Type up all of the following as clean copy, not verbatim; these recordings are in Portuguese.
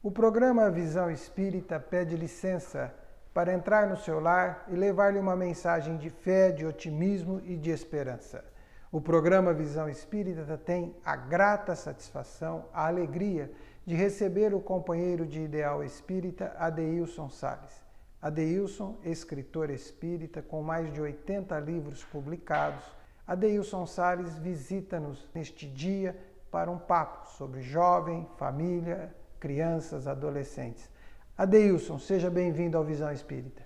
O programa Visão Espírita pede licença para entrar no seu lar e levar-lhe uma mensagem de fé, de otimismo e de esperança. O programa Visão Espírita tem a grata satisfação, a alegria de receber o companheiro de ideal espírita, Adeilson Sales. Adeilson, escritor espírita com mais de 80 livros publicados, Adeilson Sales visita-nos neste dia para um papo sobre jovem, família, crianças, adolescentes. Adeilson, seja bem-vindo ao Visão Espírita.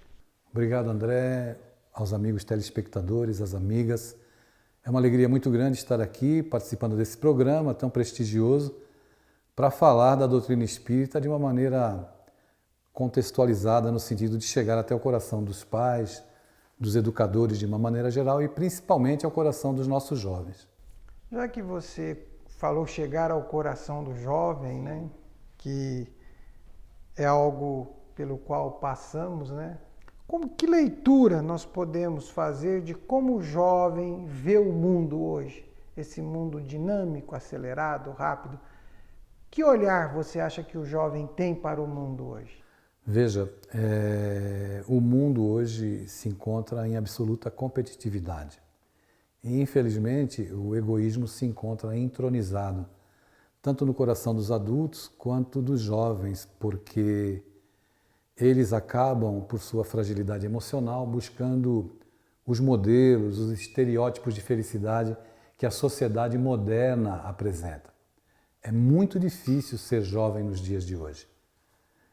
Obrigado, André, aos amigos telespectadores, às amigas. É uma alegria muito grande estar aqui participando desse programa tão prestigioso para falar da doutrina espírita de uma maneira contextualizada no sentido de chegar até o coração dos pais, dos educadores de uma maneira geral e principalmente ao coração dos nossos jovens. Já que você falou chegar ao coração do jovem, né, que é algo pelo qual passamos, né? Que leitura nós podemos fazer de como o jovem vê o mundo hoje? Esse mundo dinâmico, acelerado, rápido. Que olhar você acha que o jovem tem para o mundo hoje? Veja, o mundo hoje se encontra em absoluta competitividade. E, infelizmente, o egoísmo se encontra entronizado, tanto no coração dos adultos quanto dos jovens, porque eles acabam, por sua fragilidade emocional, buscando os modelos, os estereótipos de felicidade que a sociedade moderna apresenta. É muito difícil ser jovem nos dias de hoje,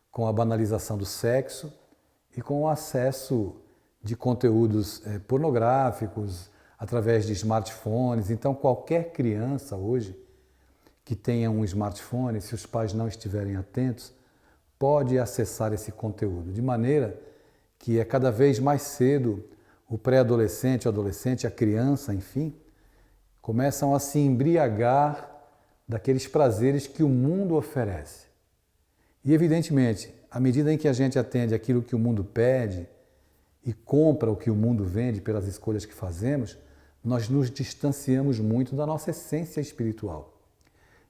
com a banalização do sexo e com o acesso de conteúdos pornográficos através de smartphones. Então, qualquer criança hoje que tenha um smartphone, se os pais não estiverem atentos, pode acessar esse conteúdo, de maneira que é cada vez mais cedo o pré-adolescente, o adolescente, a criança, enfim, começam a se embriagar daqueles prazeres que o mundo oferece. E, evidentemente, à medida em que a gente atende aquilo que o mundo pede e compra o que o mundo vende pelas escolhas que fazemos, nós nos distanciamos muito da nossa essência espiritual.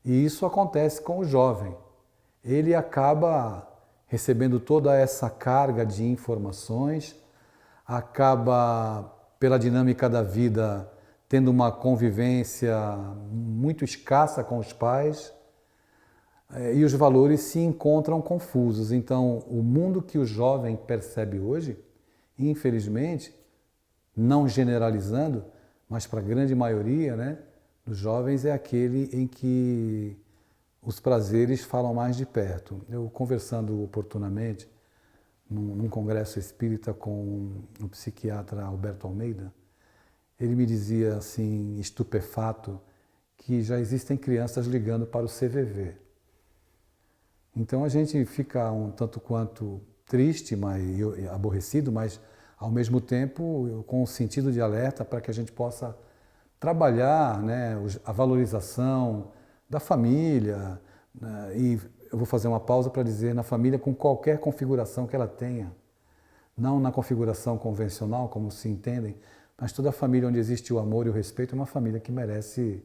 E isso acontece com o jovem. Ele acaba recebendo toda essa carga de informações, acaba, pela dinâmica da vida, tendo uma convivência muito escassa com os pais, e os valores se encontram confusos. Então, o mundo que o jovem percebe hoje, infelizmente, não generalizando, mas para a grande maioria, né, dos jovens, é aquele em que os prazeres falam mais de perto. Eu, conversando oportunamente num congresso espírita com o psiquiatra Alberto Almeida, ele me dizia assim, estupefato, que já existem crianças ligando para o CVV. Então a gente fica um tanto quanto triste, aborrecido, mas ao mesmo tempo com um sentido de alerta para que a gente possa trabalhar, né, a valorização da família, né, e eu vou fazer uma pausa para dizer na família com qualquer configuração que ela tenha, não na configuração convencional, como se entendem, mas toda família onde existe o amor e o respeito é uma família que merece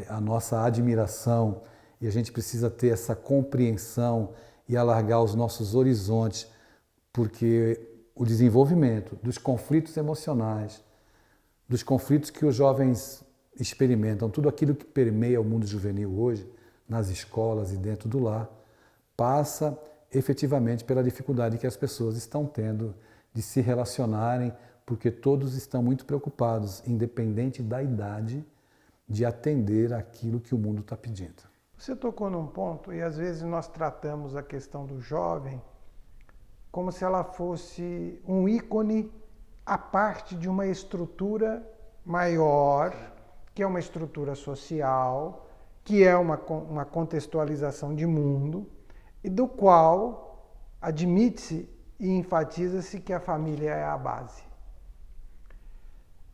a nossa admiração, e a gente precisa ter essa compreensão e alargar os nossos horizontes, porque o desenvolvimento dos conflitos emocionais, dos conflitos que os jovens experimentam, tudo aquilo que permeia o mundo juvenil hoje, nas escolas e dentro do lar, passa efetivamente pela dificuldade que as pessoas estão tendo de se relacionarem, porque todos estão muito preocupados, independente da idade, de atender aquilo que o mundo está pedindo. Você tocou num ponto, e às vezes nós tratamos a questão do jovem como se ela fosse um ícone à parte de uma estrutura maior, que é uma estrutura social, que é uma contextualização de mundo, e do qual admite-se e enfatiza-se que a família é a base.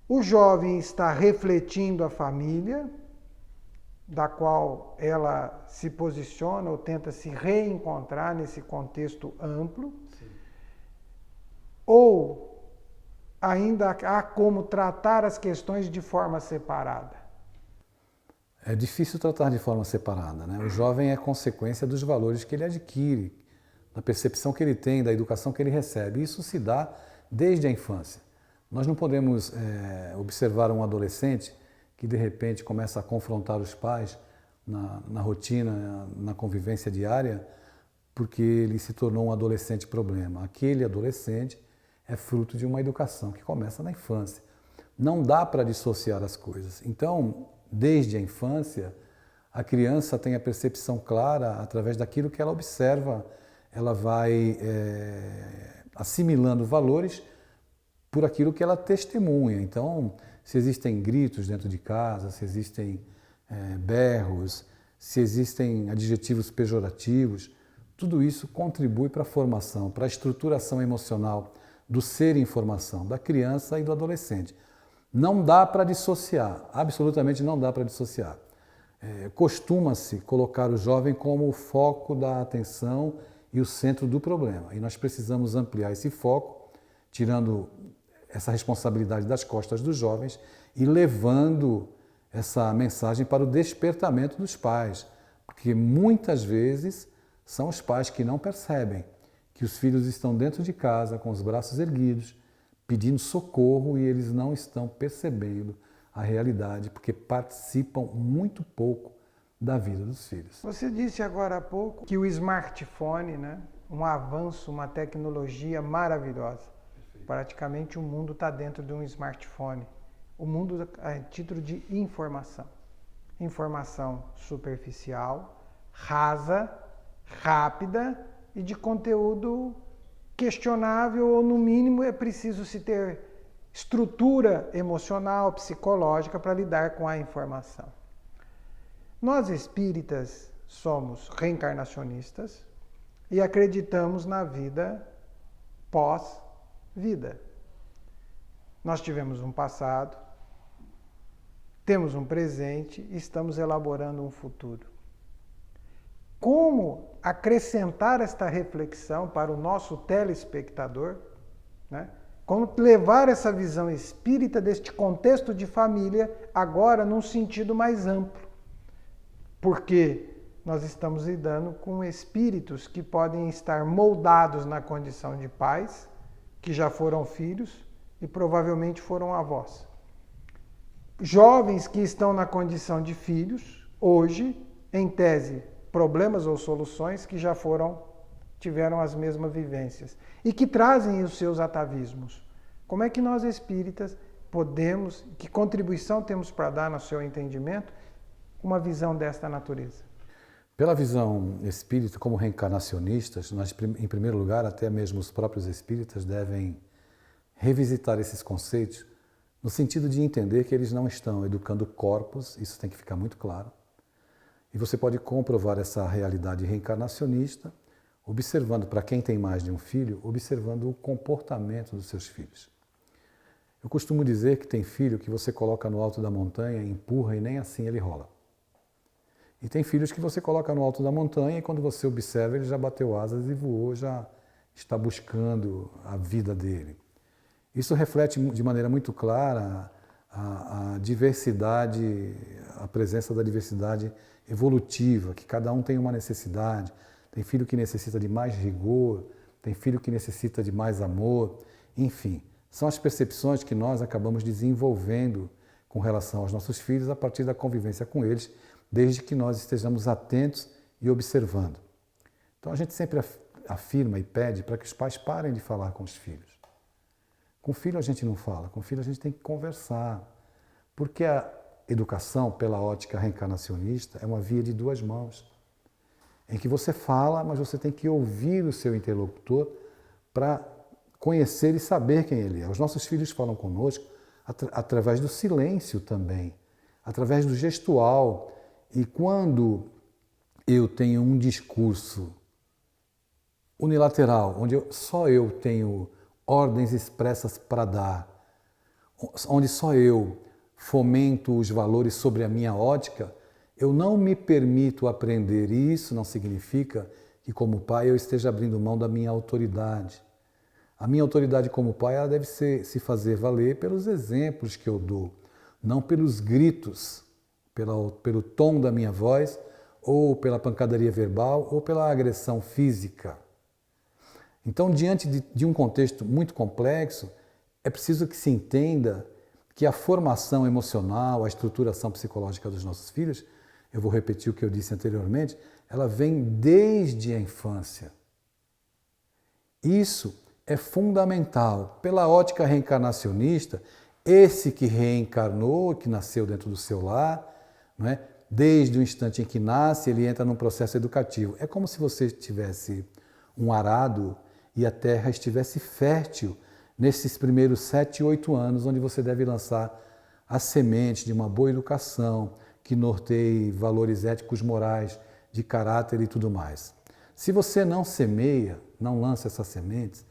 O jovem está refletindo a família, da qual ela se posiciona ou tenta se reencontrar nesse contexto amplo. Sim. Ou ainda há como tratar as questões de forma separada? É difícil tratar de forma separada, né? O jovem é consequência dos valores que ele adquire, da percepção que ele tem, da educação que ele recebe. Isso se dá desde a infância. Nós não podemos observar um adolescente que de repente começa a confrontar os pais na rotina, na convivência diária, porque ele se tornou um adolescente problema. Aquele adolescente é fruto de uma educação que começa na infância. Não dá para dissociar as coisas. Então, desde a infância, a criança tem a percepção clara, através daquilo que ela observa, ela vai assimilando valores por aquilo que ela testemunha. Então, se existem gritos dentro de casa, se existem berros, se existem adjetivos pejorativos, tudo isso contribui para a formação, para a estruturação emocional do ser em formação, da criança e do adolescente. Não dá para dissociar, absolutamente não dá para dissociar. Costuma-se colocar o jovem como o foco da atenção e o centro do problema. E nós precisamos ampliar esse foco, tirando essa responsabilidade das costas dos jovens e levando essa mensagem para o despertamento dos pais. Porque muitas vezes são os pais que não percebem que os filhos estão dentro de casa com os braços erguidos, pedindo socorro, e eles não estão percebendo a realidade, porque participam muito pouco da vida dos filhos. Você disse agora há pouco que o smartphone, né, um avanço, uma tecnologia maravilhosa. Perfeito. Praticamente o mundo está dentro de um smartphone. O mundo a título de informação. Informação superficial, rasa, rápida e de conteúdo questionável, ou no mínimo é preciso se ter estrutura emocional, psicológica para lidar com a informação. Nós espíritas somos reencarnacionistas e acreditamos na vida pós-vida. Nós tivemos um passado, temos um presente e estamos elaborando um futuro. Como acrescentar esta reflexão para o nosso telespectador, né? Como levar essa visão espírita deste contexto de família agora num sentido mais amplo. Porque nós estamos lidando com espíritos que podem estar moldados na condição de pais, que já foram filhos e provavelmente foram avós. Jovens que estão na condição de filhos, hoje, em tese, problemas ou soluções que já tiveram as mesmas vivências e que trazem os seus atavismos. Como é que nós espíritas podemos, que contribuição temos para dar no seu entendimento, uma visão desta natureza? Pela visão espírita, como reencarnacionistas, nós, em primeiro lugar, até mesmo os próprios espíritas devem revisitar esses conceitos no sentido de entender que eles não estão educando corpos, isso tem que ficar muito claro. E você pode comprovar essa realidade reencarnacionista observando, para quem tem mais de um filho, observando o comportamento dos seus filhos. Eu costumo dizer que tem filho que você coloca no alto da montanha, empurra e nem assim ele rola. E tem filhos que você coloca no alto da montanha e quando você observa ele já bateu asas e voou, já está buscando a vida dele. Isso reflete de maneira muito clara a diversidade, a presença da diversidade evolutiva, que cada um tem uma necessidade. Tem filho que necessita de mais rigor, tem filho que necessita de mais amor, enfim. São as percepções que nós acabamos desenvolvendo com relação aos nossos filhos a partir da convivência com eles, desde que nós estejamos atentos e observando. Então a gente sempre afirma e pede para que os pais parem de falar com os filhos. Com o filho a gente não fala, com o filho a gente tem que conversar. Porque a educação, pela ótica reencarnacionista, é uma via de duas mãos. Em que você fala, mas você tem que ouvir o seu interlocutor para conhecer e saber quem ele é. Os nossos filhos falam conosco através do silêncio também, através do gestual. E quando eu tenho um discurso unilateral, onde só eu tenho ordens expressas para dar, onde só eu fomento os valores sobre a minha ótica, eu não me permito aprender. E isso não significa que, como pai, eu esteja abrindo mão da minha autoridade. A minha autoridade como pai, ela deve se fazer valer pelos exemplos que eu dou, não pelos gritos, pelo tom da minha voz, ou pela pancadaria verbal, ou pela agressão física. Então, diante de um contexto muito complexo, é preciso que se entenda que a formação emocional, a estruturação psicológica dos nossos filhos, eu vou repetir o que eu disse anteriormente, ela vem desde a infância. Isso é fundamental. Pela ótica reencarnacionista, esse que reencarnou, que nasceu dentro do seu lar, não é? Desde o instante em que nasce, ele entra num processo educativo. É como se você tivesse um arado e a terra estivesse fértil nesses primeiros 7, 8 anos, onde você deve lançar a semente de uma boa educação, que norteie valores éticos, morais, de caráter e tudo mais. Se você não semeia, não lança essas sementes,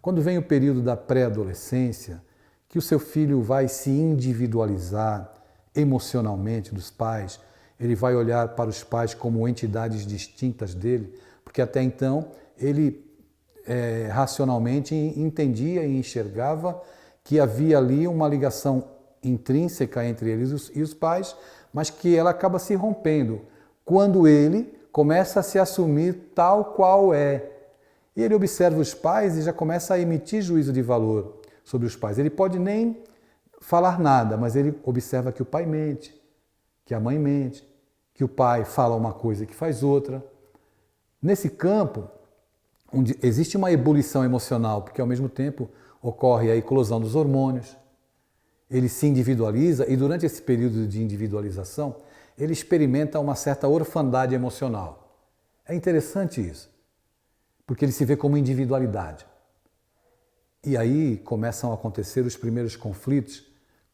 quando vem o período da pré-adolescência, que o seu filho vai se individualizar emocionalmente dos pais, ele vai olhar para os pais como entidades distintas dele, porque até então ele racionalmente entendia e enxergava que havia ali uma ligação intrínseca entre eles e os pais, mas que ela acaba se rompendo quando ele começa a se assumir tal qual é. E ele observa os pais e já começa a emitir juízo de valor sobre os pais. Ele pode nem falar nada, mas ele observa que o pai mente, que a mãe mente, que o pai fala uma coisa e que faz outra. Nesse campo, onde existe uma ebulição emocional, porque ao mesmo tempo ocorre a eclosão dos hormônios, ele se individualiza e durante esse período de individualização, ele experimenta uma certa orfandade emocional. É interessante isso, porque ele se vê como individualidade. E aí começam a acontecer os primeiros conflitos,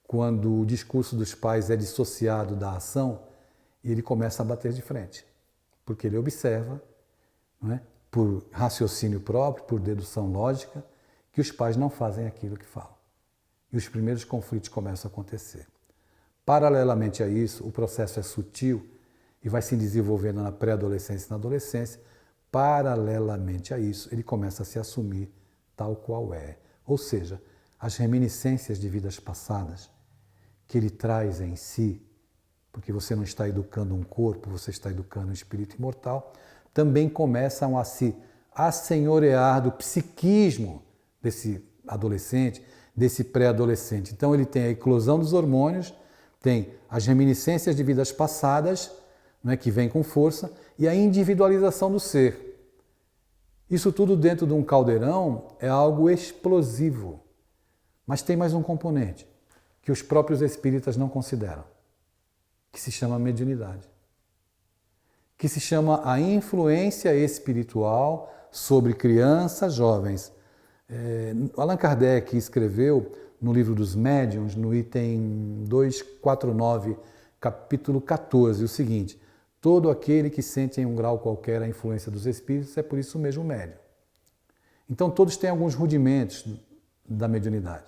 quando o discurso dos pais é dissociado da ação e ele começa a bater de frente, porque ele observa, não é, por raciocínio próprio, por dedução lógica, que os pais não fazem aquilo que falam. E os primeiros conflitos começam a acontecer. Paralelamente a isso, o processo é sutil e vai se desenvolvendo na pré-adolescência e na adolescência. Paralelamente a isso, ele começa a se assumir tal qual é. Ou seja, as reminiscências de vidas passadas que ele traz em si, porque você não está educando um corpo, você está educando um espírito imortal, também começam a se assenhorear do psiquismo desse adolescente, desse pré-adolescente. Então ele tem a eclosão dos hormônios, tem as reminiscências de vidas passadas, né, que vem com força, e a individualização do ser. Isso tudo dentro de um caldeirão é algo explosivo. Mas tem mais um componente, que os próprios espíritas não consideram, que se chama mediunidade, que se chama a influência espiritual sobre crianças, jovens. Allan Kardec escreveu no livro dos médiuns, no item 249, capítulo 14, o seguinte: todo aquele que sente em um grau qualquer a influência dos espíritos é por isso mesmo médium. Então todos têm alguns rudimentos da mediunidade.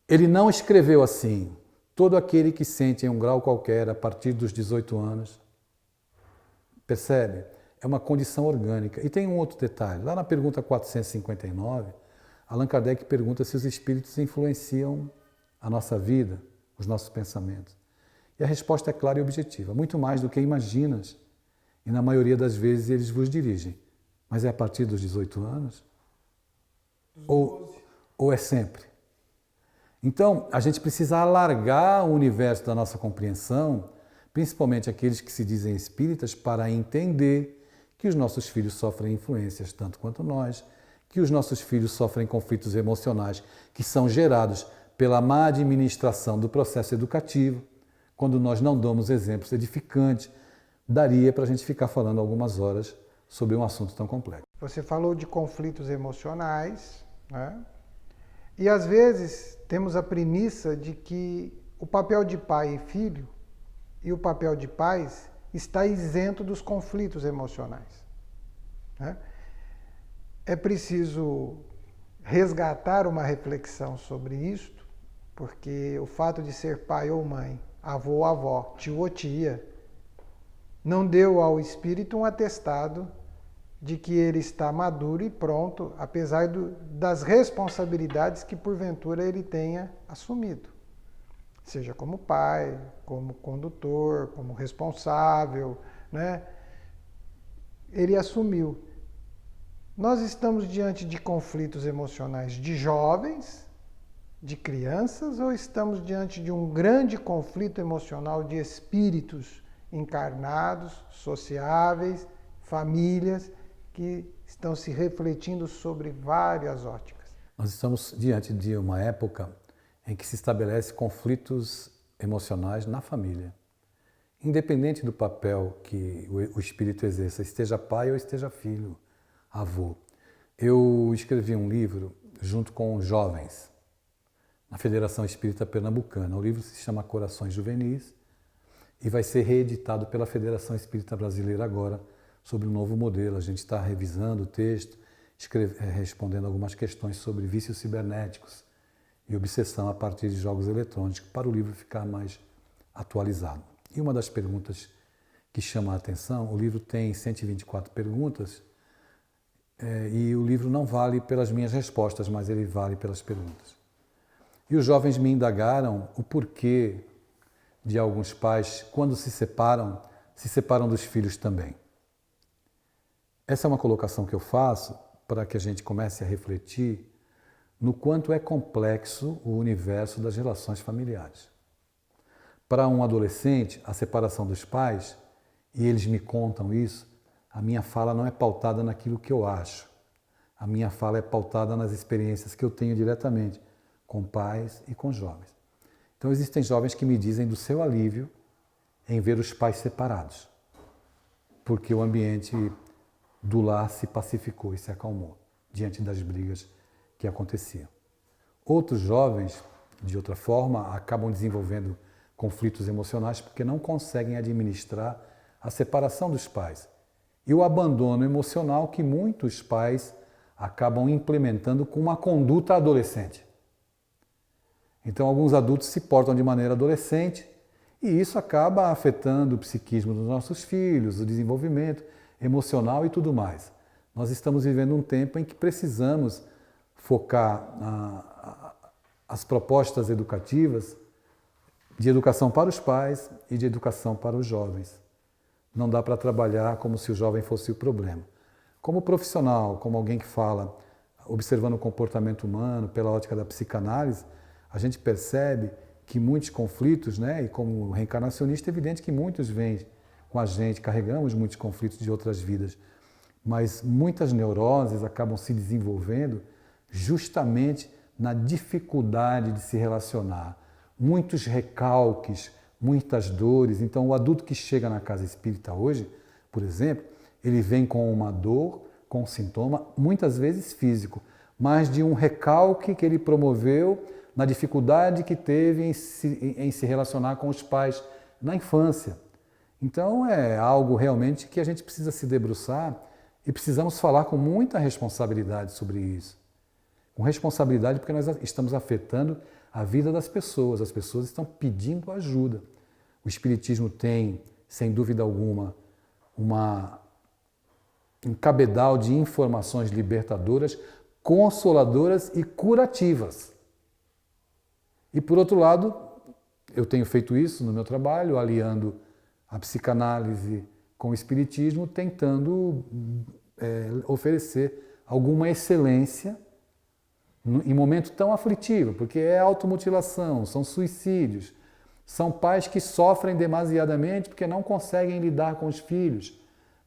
Ele não escreveu assim: todo aquele que sente em um grau qualquer a partir dos 18 anos. Percebe? É uma condição orgânica. E tem um outro detalhe. Lá na pergunta 459, Allan Kardec pergunta se os espíritos influenciam a nossa vida, os nossos pensamentos. E a resposta é clara e objetiva. Muito mais do que imaginas. E na maioria das vezes eles vos dirigem. Mas é a partir dos 18 anos? Ou é sempre? Então, a gente precisa alargar o universo da nossa compreensão, principalmente aqueles que se dizem espíritas, para entender que os nossos filhos sofrem influências tanto quanto nós, que os nossos filhos sofrem conflitos emocionais que são gerados pela má administração do processo educativo, quando nós não damos exemplos edificantes. Daria para a gente ficar falando algumas horas sobre um assunto tão complexo. Você falou de conflitos emocionais, né? E às vezes temos a premissa de que o papel de pai e filho e o papel de pais está isento dos conflitos emocionais, né? É preciso resgatar uma reflexão sobre isto, porque o fato de ser pai ou mãe, avô ou avó, tio ou tia, não deu ao espírito um atestado de que ele está maduro e pronto, apesar das responsabilidades que porventura ele tenha assumido. seja como pai, como condutor, como responsável, né? Ele assumiu. Nós estamos diante de conflitos emocionais de jovens, de crianças, ou estamos diante de um grande conflito emocional de espíritos encarnados, sociáveis, famílias que estão se refletindo sobre várias óticas? Nós estamos diante de uma época em que se estabelece conflitos emocionais na família. Independente do papel que o espírito exerça, esteja pai ou esteja filho, avô. Eu escrevi um livro junto com jovens na Federação Espírita Pernambucana. O livro se chama Corações Juvenis e vai ser reeditado pela Federação Espírita Brasileira agora sobre um novo modelo. A gente está revisando o texto, respondendo algumas questões sobre vícios cibernéticos e obsessão a partir de jogos eletrônicos, para o livro ficar mais atualizado. E uma das perguntas que chama a atenção, o livro tem 124 perguntas, e o livro não vale pelas minhas respostas, mas ele vale pelas perguntas. E os jovens me indagaram o porquê de alguns pais, quando se separam dos filhos também. Essa é uma colocação que eu faço para que a gente comece a refletir no quanto é complexo o universo das relações familiares. Para um adolescente, a separação dos pais, e eles me contam isso, a minha fala não é pautada naquilo que eu acho. A minha fala é pautada nas experiências que eu tenho diretamente com pais e com jovens. Então existem jovens que me dizem do seu alívio em ver os pais separados, porque o ambiente do lar se pacificou e se acalmou diante das brigas que aconteciam. Outros jovens, de outra forma, acabam desenvolvendo conflitos emocionais porque não conseguem administrar a separação dos pais e o abandono emocional que muitos pais acabam implementando com uma conduta adolescente. Então, alguns adultos se portam de maneira adolescente e isso acaba afetando o psiquismo dos nossos filhos, o desenvolvimento emocional e tudo mais. Nós estamos vivendo um tempo em que precisamos focar as propostas educativas de educação para os pais e de educação para os jovens. Não dá para trabalhar como se o jovem fosse o problema. Como profissional, como alguém que fala, observando o comportamento humano pela ótica da psicanálise, a gente percebe que muitos conflitos, né, e como reencarnacionista, é evidente que muitos vêm com a gente, carregamos muitos conflitos de outras vidas, mas muitas neuroses acabam se desenvolvendo justamente na dificuldade de se relacionar. Muitos recalques, muitas dores. Então, o adulto que chega na casa espírita hoje, por exemplo, ele vem com uma dor, com um sintoma, muitas vezes físico, mas de um recalque que ele promoveu na dificuldade que teve em se relacionar com os pais na infância. Então, é algo realmente que a gente precisa se debruçar e precisamos falar com muita responsabilidade sobre isso. Com responsabilidade porque nós estamos afetando a vida das pessoas. As pessoas estão pedindo ajuda. O Espiritismo tem, sem dúvida alguma, um cabedal de informações libertadoras, consoladoras e curativas. E, por outro lado, eu tenho feito isso no meu trabalho, aliando a psicanálise com o Espiritismo, tentando oferecer alguma excelência em momento tão aflitivo, porque é automutilação, são suicídios, são pais que sofrem demasiadamente porque não conseguem lidar com os filhos,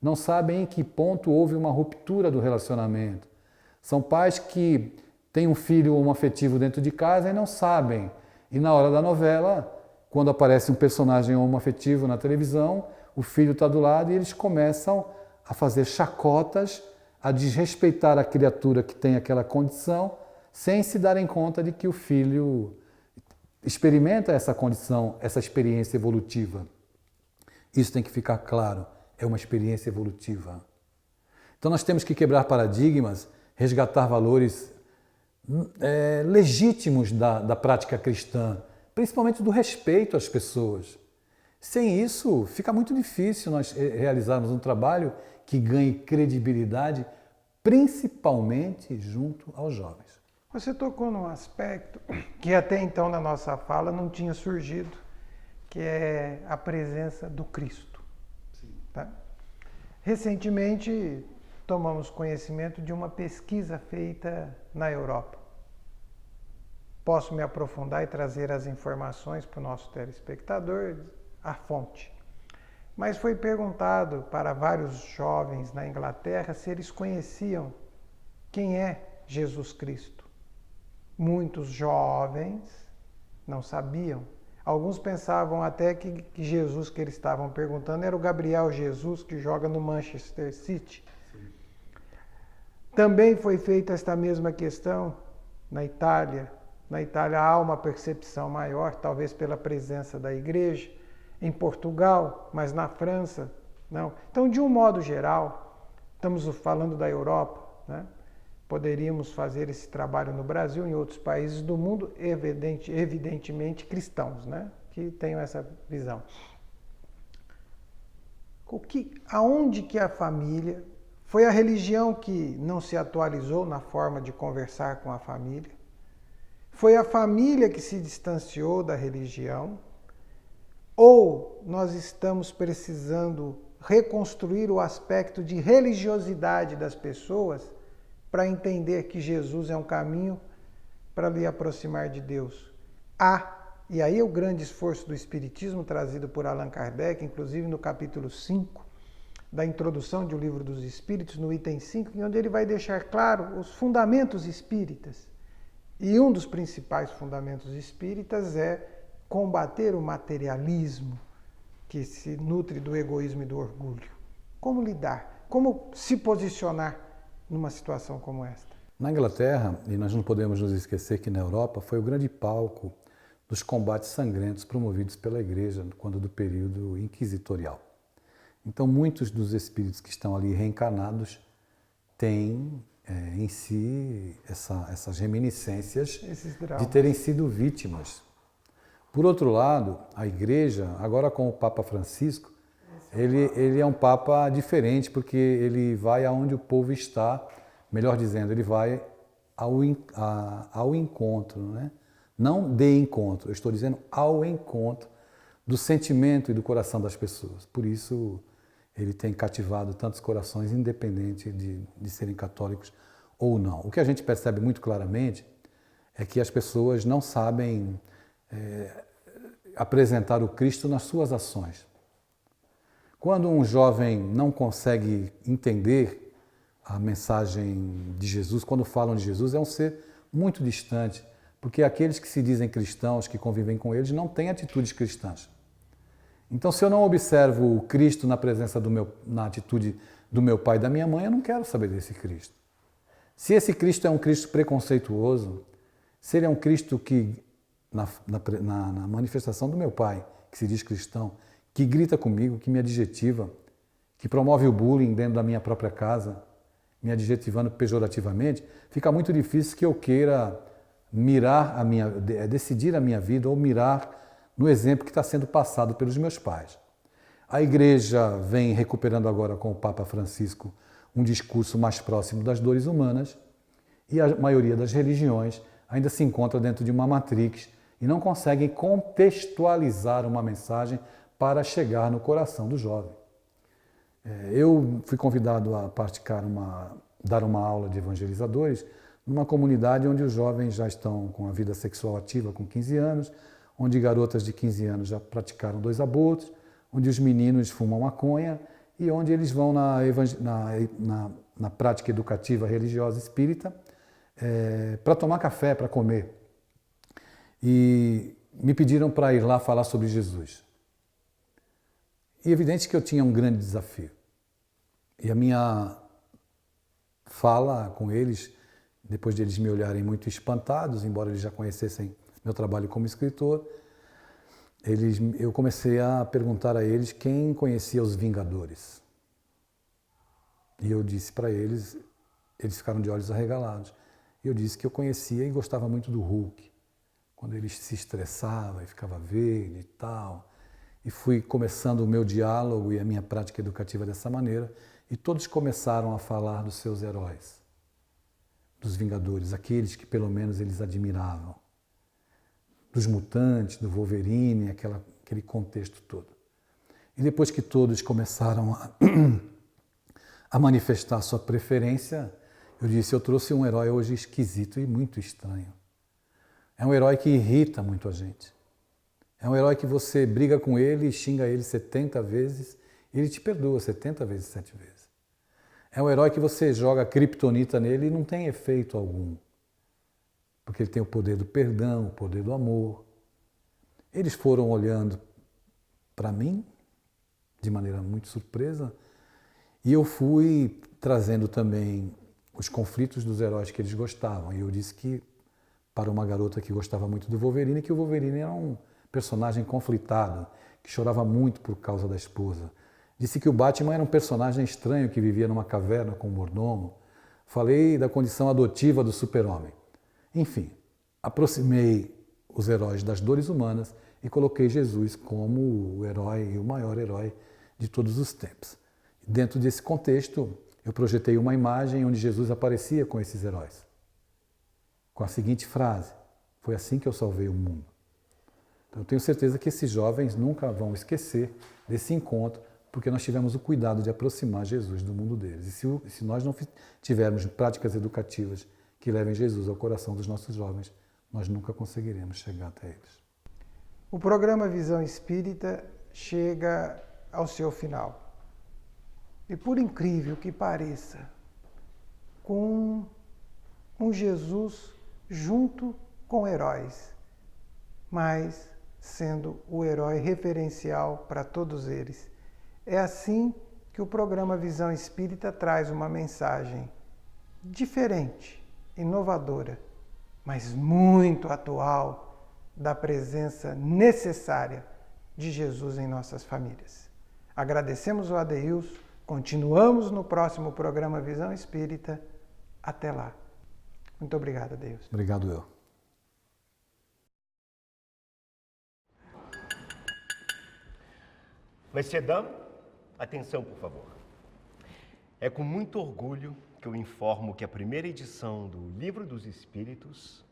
não sabem em que ponto houve uma ruptura do relacionamento. São pais que têm um filho homoafetivo dentro de casa e não sabem. E na hora da novela, quando aparece um personagem homoafetivo na televisão, o filho está do lado e eles começam a fazer chacotas, a desrespeitar a criatura que tem aquela condição, sem se darem conta de que o filho experimenta essa condição, essa experiência evolutiva. Isso tem que ficar claro, é uma experiência evolutiva. Então nós temos que quebrar paradigmas, resgatar valores legítimos da prática cristã, principalmente do respeito às pessoas. Sem isso, fica muito difícil nós realizarmos um trabalho que ganhe credibilidade, principalmente junto aos jovens. Você tocou num aspecto que até então na nossa fala não tinha surgido, que é a presença do Cristo. Sim. Tá? Recentemente tomamos conhecimento de uma pesquisa feita na Europa. Posso me aprofundar e trazer as informações para o nosso telespectador, a fonte. Mas foi perguntado para vários jovens na Inglaterra se eles conheciam quem é Jesus Cristo. Muitos jovens não sabiam. Alguns pensavam até que Jesus que eles estavam perguntando era o Gabriel Jesus que joga no Manchester City. Sim. Também foi feita esta mesma questão na Itália. Na Itália há uma percepção maior, talvez pela presença da igreja. Em Portugal, mas na França, não. Então, de um modo geral, estamos falando da Europa, né? Poderíamos fazer esse trabalho no Brasil, em outros países do mundo, evidentemente cristãos, né? Que tenham essa visão. Aonde que a família, foi a religião que não se atualizou na forma de conversar com a família? Foi a família que se distanciou da religião? Ou nós estamos precisando reconstruir o aspecto de religiosidade das pessoas para entender que Jesus é um caminho para lhe aproximar de Deus? E aí é o grande esforço do Espiritismo trazido por Allan Kardec, inclusive no capítulo 5 da introdução do Livro dos Espíritos, no item 5, onde ele vai deixar claro os fundamentos espíritas. E um dos principais fundamentos espíritas é combater o materialismo que se nutre do egoísmo e do orgulho. Como lidar? Como se posicionar numa situação como esta? Na Inglaterra, e nós não podemos nos esquecer que na Europa, foi o grande palco dos combates sangrentos promovidos pela Igreja quando do período inquisitorial. Então, muitos dos espíritos que estão ali reencarnados têm em si essas reminiscências de terem sido vítimas. Por outro lado, a Igreja, agora com o Papa Francisco, ele é um Papa diferente, porque ele vai aonde o povo está, melhor dizendo, ele vai ao encontro, né? Não de encontro, eu estou dizendo ao encontro do sentimento e do coração das pessoas. Por isso, ele tem cativado tantos corações, independente de serem católicos ou não. O que a gente percebe muito claramente é que as pessoas não sabem apresentar o Cristo nas suas ações. Quando um jovem não consegue entender a mensagem de Jesus, quando falam de Jesus, é um ser muito distante, porque aqueles que se dizem cristãos, que convivem com eles, não têm atitudes cristãs. Então, se eu não observo o Cristo na presença na atitude do meu pai e da minha mãe, eu não quero saber desse Cristo. Se esse Cristo é um Cristo preconceituoso, se ele é um Cristo que, na manifestação do meu pai, que se diz cristão, que grita comigo, que me adjetiva, que promove o bullying dentro da minha própria casa, me adjetivando pejorativamente, fica muito difícil que eu queira decidir a minha vida ou mirar no exemplo que está sendo passado pelos meus pais. A Igreja vem recuperando agora com o Papa Francisco um discurso mais próximo das dores humanas, e a maioria das religiões ainda se encontra dentro de uma matrix e não conseguem contextualizar uma mensagem para chegar no coração do jovem. Eu fui convidado a dar uma aula de evangelizadores numa comunidade onde os jovens já estão com a vida sexual ativa com 15 anos, onde garotas de 15 anos já praticaram 2 abortos, onde os meninos fumam maconha e onde eles vão na prática educativa religiosa espírita para tomar café, para comer. E me pediram para ir lá falar sobre Jesus. E é evidente que eu tinha um grande desafio. E a minha fala com eles, depois de eles me olharem muito espantados, embora eles já conhecessem meu trabalho como escritor, eu comecei a perguntar a eles quem conhecia os Vingadores. E eu disse para eles ficaram de olhos arregalados. Eu disse que eu conhecia e gostava muito do Hulk, quando ele se estressava e ficava verde e tal. E fui começando o meu diálogo e a minha prática educativa dessa maneira, e todos começaram a falar dos seus heróis dos Vingadores, aqueles que pelo menos eles admiravam. Dos Mutantes, do Wolverine, aquele contexto todo. E depois que todos começaram a manifestar sua preferência, eu disse, eu trouxe um herói hoje esquisito e muito estranho. É um herói que irrita muito a gente. É um herói que você briga com ele e xinga ele 70 vezes, e ele te perdoa 70 vezes 7 vezes. É um herói que você joga criptonita nele e não tem efeito algum. Porque ele tem o poder do perdão, o poder do amor. Eles foram olhando para mim, de maneira muito surpresa, e eu fui trazendo também os conflitos dos heróis que eles gostavam. E eu disse que, para uma garota que gostava muito do Wolverine, que o Wolverine era um personagem conflitado, que chorava muito por causa da esposa. Disse que o Batman era um personagem estranho que vivia numa caverna com um mordomo. Falei da condição adotiva do super-homem. Enfim, aproximei os heróis das dores humanas e coloquei Jesus como o herói e o maior herói de todos os tempos. Dentro desse contexto, eu projetei uma imagem onde Jesus aparecia com esses heróis. Com a seguinte frase, foi assim que eu salvei o mundo. Então, eu tenho certeza que esses jovens nunca vão esquecer desse encontro, porque nós tivemos o cuidado de aproximar Jesus do mundo deles. E se nós não tivermos práticas educativas que levem Jesus ao coração dos nossos jovens, nós nunca conseguiremos chegar até eles. O programa Visão Espírita chega ao seu final. E por incrível que pareça, com um Jesus junto com heróis, mas sendo o herói referencial para todos eles. É assim que o programa Visão Espírita traz uma mensagem diferente, inovadora, mas muito atual da presença necessária de Jesus em nossas famílias. Agradecemos o Adeilson, continuamos no próximo programa Visão Espírita. Até lá. Muito obrigado, Adeilson. Obrigado eu. Monsieur Dame, atenção, por favor. É com muito orgulho que eu informo que a primeira edição do Livro dos Espíritos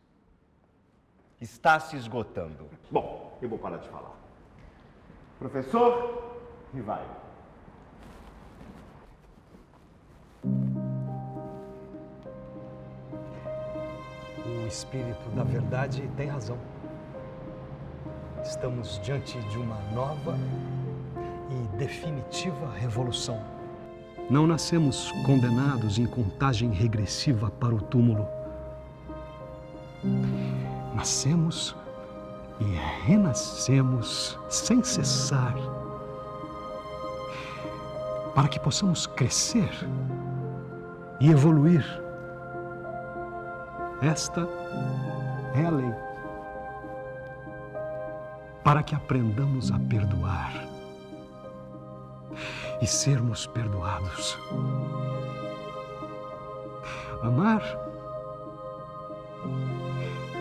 está se esgotando. Bom, eu vou parar de falar. Professor Rivaio. O Espírito da Verdade tem razão. Estamos diante de uma nova e definitiva revolução. Não nascemos condenados em contagem regressiva para o túmulo. Nascemos e renascemos sem cessar, para que possamos crescer e evoluir. Esta é a lei. Para que aprendamos a perdoar e sermos perdoados. Amar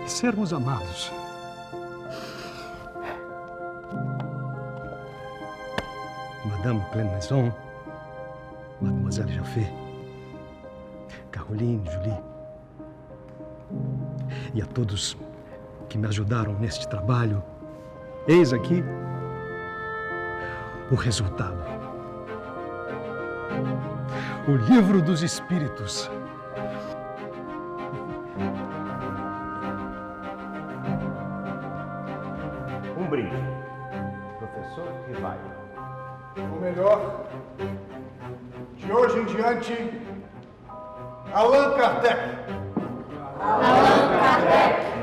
e sermos amados. Madame Clemenceau, Mademoiselle Jaffé, Caroline, Julie, e a todos que me ajudaram neste trabalho, eis aqui o resultado. O Livro dos Espíritos. Um brinde. Professor Rivaio. Ou melhor, de hoje em diante, Allan Kardec. Allan Kardec.